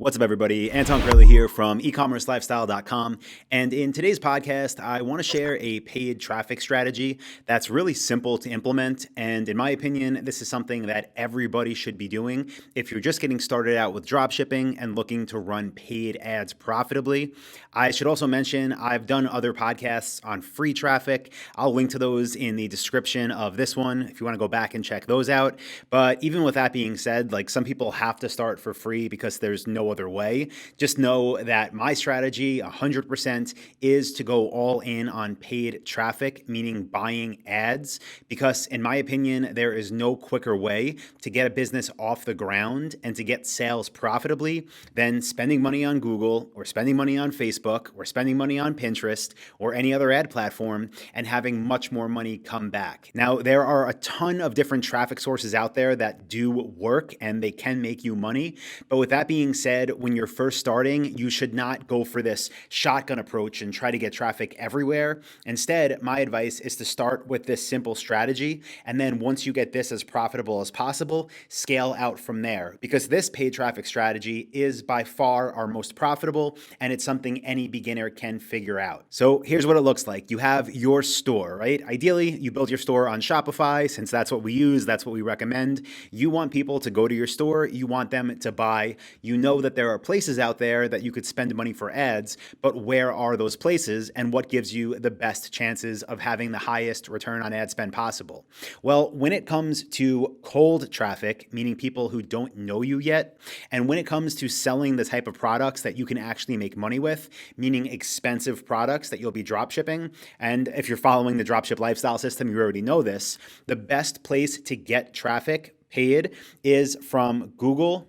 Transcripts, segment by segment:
What's up, everybody? Anton Kraly here from eCommerceLifestyle.com. And in today's podcast, I want to share a paid traffic strategy that's really simple to implement. And in my opinion, this is something that everybody should be doing if you're just getting started out with dropshipping and looking to run paid ads profitably. I should also mention I've done other podcasts on free traffic. I'll link to those in the description of this one if you want to go back and check those out. But even with that being said, like some people have to start for free because there's no other way. Just know that my strategy 100% is to go all in on paid traffic, meaning buying ads, because in my opinion, there is no quicker way to get a business off the ground and to get sales profitably than spending money on Google or spending money on Facebook or spending money on Pinterest or any other ad platform and having much more money come back. Now, there are a ton of different traffic sources out there that do work and they can make you money. But with that being said, when you're first starting, you should not go for this shotgun approach and try to get traffic everywhere. Instead, my advice is to start with this simple strategy. And then once you get this as profitable as possible, scale out from there. Because this paid traffic strategy is by far our most profitable, and it's something any beginner can figure out. So here's what it looks like. You have your store, right? Ideally, you build your store on Shopify, since that's what we use, that's what we recommend. You want people to go to your store, you want them to buy. You know that there are places out there that you could spend money for ads, but where are those places and what gives you the best chances of having the highest return on ad spend possible? Well, when it comes to cold traffic, meaning people who don't know you yet, and when it comes to selling the type of products that you can actually make money with, meaning expensive products that you'll be drop shipping, and if you're following the dropship lifestyle system, you already know this, the best place to get traffic paid is from Google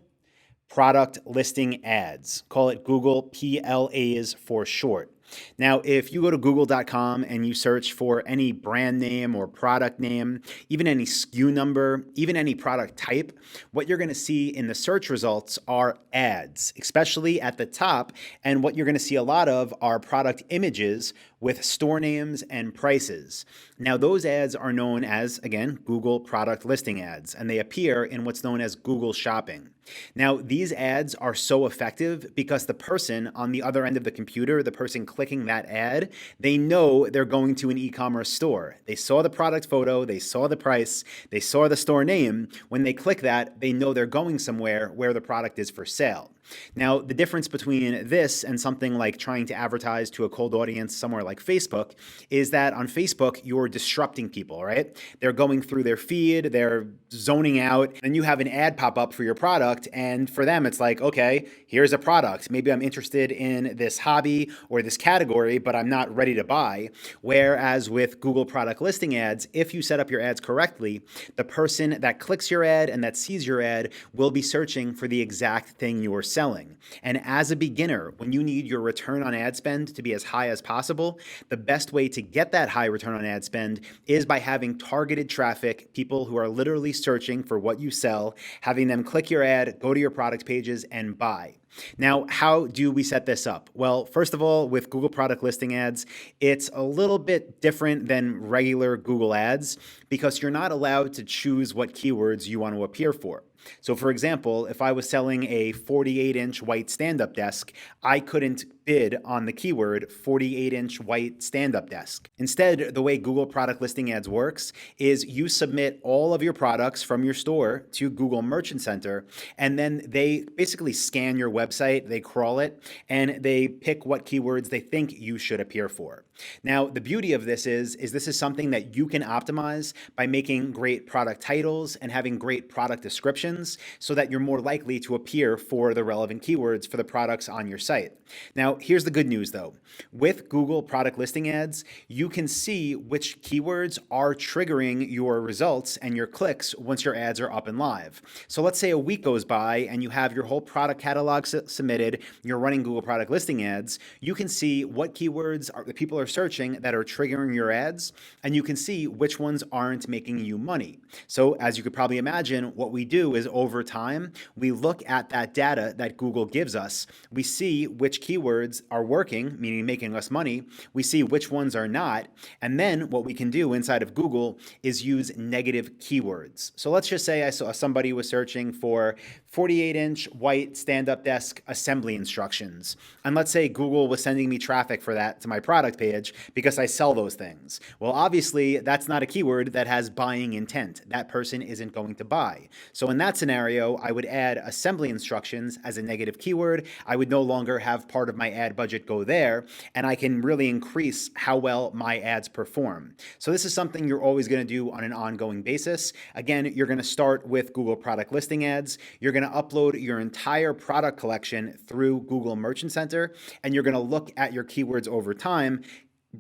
product listing ads. Call it Google PLAs for short. Now, if you go to google.com and you search for any brand name or product name, even any SKU number, even any product type, what you're going to see in the search results are ads, especially at the top. And what you're going to see a lot of are product images with store names and prices. Now, those ads are known as, again, Google product listing ads, and they appear in what's known as Google Shopping. Now, these ads are so effective because the person on the other end of the computer, the person clicking that ad, they know they're going to an e-commerce store. They saw the product photo, they saw the price, they saw the store name. When they click that, they know they're going somewhere where the product is for sale. Now, the difference between this and something like trying to advertise to a cold audience somewhere like Facebook is that on Facebook, you're disrupting people, right? They're going through their feed, they're zoning out, and you have an ad pop up for your product. And for them, it's like, okay, here's a product. Maybe I'm interested in this hobby or this category, but I'm not ready to buy. Whereas with Google product listing ads, if you set up your ads correctly, the person that clicks your ad and that sees your ad will be searching for the exact thing you're selling. And as a beginner, when you need your return on ad spend to be as high as possible, the best way to get that high return on ad spend is by having targeted traffic, people who are literally searching for what you sell, having them click your ad, go to your product pages, and buy. Now, how do we set this up? Well, first of all, with Google product listing ads, it's a little bit different than regular Google ads because you're not allowed to choose what keywords you want to appear for. So for example, if I was selling a 48-inch white stand-up desk, I couldn't bid on the keyword 48-inch white stand-up desk. Instead, the way Google product listing ads works is you submit all of your products from your store to Google Merchant Center, and then they basically scan your website, they crawl it, and they pick what keywords they think you should appear for. Now, the beauty of this is this is something that you can optimize by making great product titles and having great product descriptions so that you're more likely to appear for the relevant keywords for the products on your site. Now, here's the good news though. With Google product listing ads, you can see which keywords are triggering your results and your clicks once your ads are up and live. So let's say a week goes by and you have your whole product catalog submitted, you're running Google product listing ads, you can see what keywords the people are searching that are triggering your ads, and you can see which ones aren't making you money. So as you could probably imagine, what we do is over time, we look at that data that Google gives us, we see which keywords keywords are working, meaning making us money. We see which ones are not. And then what we can do inside of Google is use negative keywords. So let's just say I saw somebody was searching for 48-inch white stand-up desk assembly instructions. And let's say Google was sending me traffic for that to my product page because I sell those things. Well, obviously, that's not a keyword that has buying intent. That person isn't going to buy. So in that scenario, I would add assembly instructions as a negative keyword. I would no longer have part of my ad budget go there, and I can really increase how well my ads perform. So this is something you're always going to do on an ongoing basis. Again, you're going to start with Google product listing ads. You're going to upload your entire product collection through Google Merchant Center, and you're going to look at your keywords over time,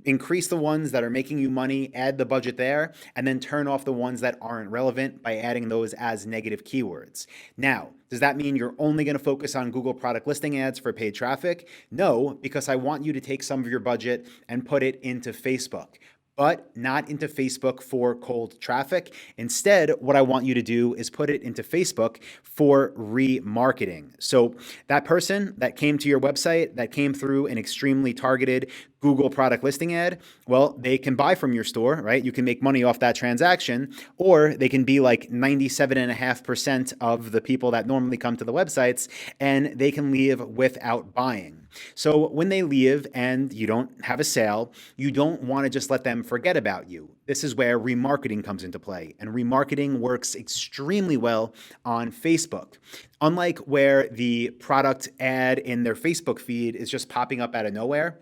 increase the ones that are making you money, add the budget there, and then turn off the ones that aren't relevant by adding those as negative keywords. Now, does that mean you're only going to focus on Google product listing ads for paid traffic? No, because I want you to take some of your budget and put it into Facebook, but not into Facebook for cold traffic. Instead, what I want you to do is put it into Facebook for remarketing. So that person that came to your website, that came through an extremely targeted Google product listing ad, well, they can buy from your store, right? You can make money off that transaction, or they can be like 97.5% of the people that normally come to the websites, and they can leave without buying. So when they leave and you don't have a sale, you don't want to just let them forget about you. This is where remarketing comes into play, and remarketing works extremely well on Facebook. Unlike where the product ad in their Facebook feed is just popping up out of nowhere,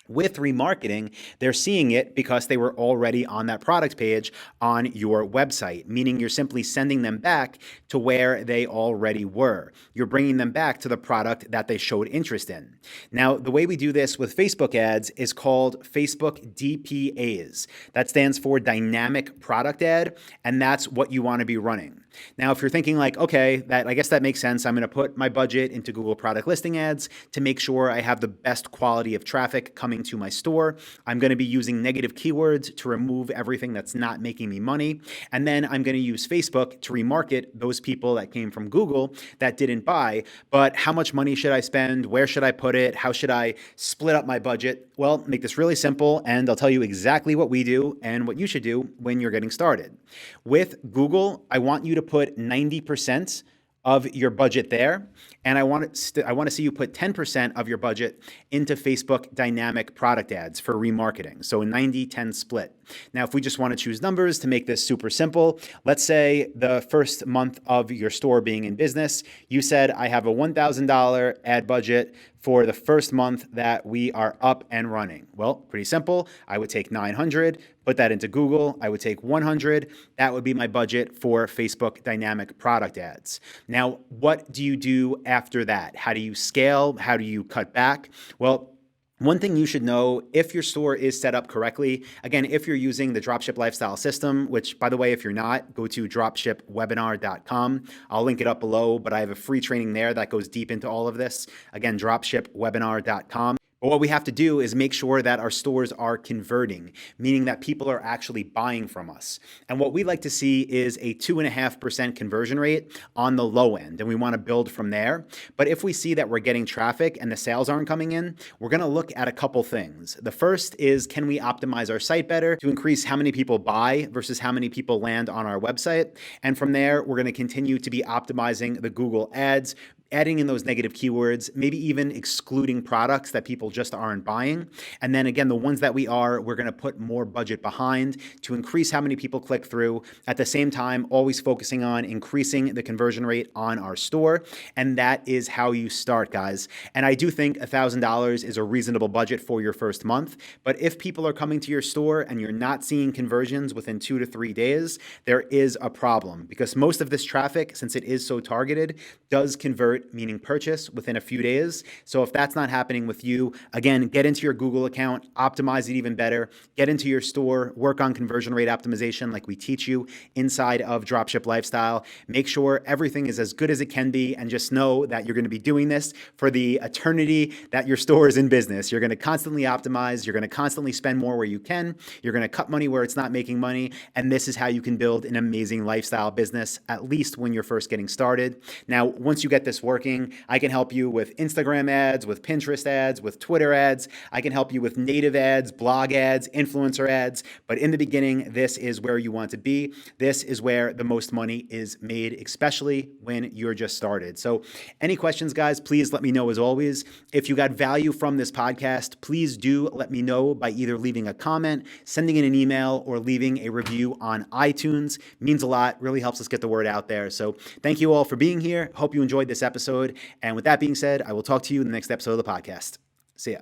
with remarketing, they're seeing it because they were already on that product page on your website, meaning you're simply sending them back to where they already were. You're bringing them back to the product that they showed interest in. Now, the way we do this with Facebook ads is called Facebook DPAs. That stands for Dynamic Product Ad, and that's what you want to be running. Now, if you're thinking like, okay, I guess that makes sense. I'm going to put my budget into Google product listing ads to make sure I have the best quality of traffic coming to my store. I'm going to be using negative keywords to remove everything that's not making me money. And then I'm going to use Facebook to remarket those people that came from Google that didn't buy. But how much money should I spend? Where should I put it? How should I split up my budget? Well, make this really simple, and I'll tell you exactly what we do and what you should do when you're getting started. With Google, I want you to put 90% of your budget there, and I want to see you put 10% of your budget into Facebook dynamic product ads for remarketing. So a 90-10 split. Now, if we just want to choose numbers to make this super simple, let's say the first month of your store being in business, you said I have a $1,000 ad budget for the first month that we are up and running. Well, pretty simple. I would take 900, put that into Google. I would take 100. That would be my budget for Facebook dynamic product ads. Now, what do you do after that? How do you scale? How do you cut back? Well, one thing you should know, if your store is set up correctly, again, if you're using the Dropship Lifestyle System, which, by the way, if you're not, go to dropshipwebinar.com. I'll link it up below, but I have a free training there that goes deep into all of this. Again, dropshipwebinar.com. But what we have to do is make sure that our stores are converting, meaning that people are actually buying from us. And what we like to see is a 2.5% conversion rate on the low end, and we want to build from there. But if we see that we're getting traffic and the sales aren't coming in, we're going to look at a couple things. The first is, can we optimize our site better to increase how many people buy versus how many people land on our website? And from there, we're going to continue to be optimizing the Google ads, adding in those negative keywords, maybe even excluding products that people just aren't buying. And then again, the ones that we are, we're going to put more budget behind to increase how many people click through. At the same time, always focusing on increasing the conversion rate on our store. And that is how you start, guys. And I do think $1,000 is a reasonable budget for your first month. But if people are coming to your store and you're not seeing conversions within 2 to 3 days, there is a problem, because most of this traffic, since it is so targeted, does convert, meaning purchase, within a few days. So if that's not happening with you, again, get into your Google account, optimize it even better, get into your store, work on conversion rate optimization like we teach you inside of Dropship Lifestyle. Make sure everything is as good as it can be, and just know that you're going to be doing this for the eternity that your store is in business. You're going to constantly optimize. You're going to constantly spend more where you can. You're going to cut money where it's not making money. And this is how you can build an amazing lifestyle business, at least when you're first getting started. Now, once you get this working. I can help you with Instagram ads, with Pinterest ads, with Twitter ads. I can help you with native ads, blog ads, influencer ads. But in the beginning, this is where you want to be. This is where the most money is made, especially when you're just started. So any questions, guys, please let me know as always. If you got value from this podcast, please do let me know by either leaving a comment, sending in an email, or leaving a review on iTunes. It means a lot, really helps us get the word out there. So thank you all for being here. Hope you enjoyed this episode. And with that being said, I will talk to you in the next episode of the podcast. See ya.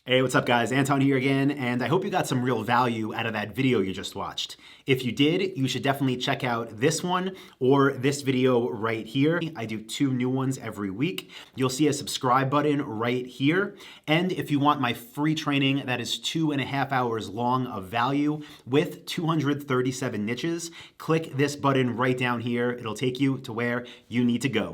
Hey, what's up, guys? Anton here again, and I hope you got some real value out of that video you just watched. If you did, you should definitely check out this one or this video right here. I do 2 new ones every week. You'll see a subscribe button right here. And if you want my free training that is 2.5 hours long of value with 237 niches, click this button right down here. It'll take you to where you need to go.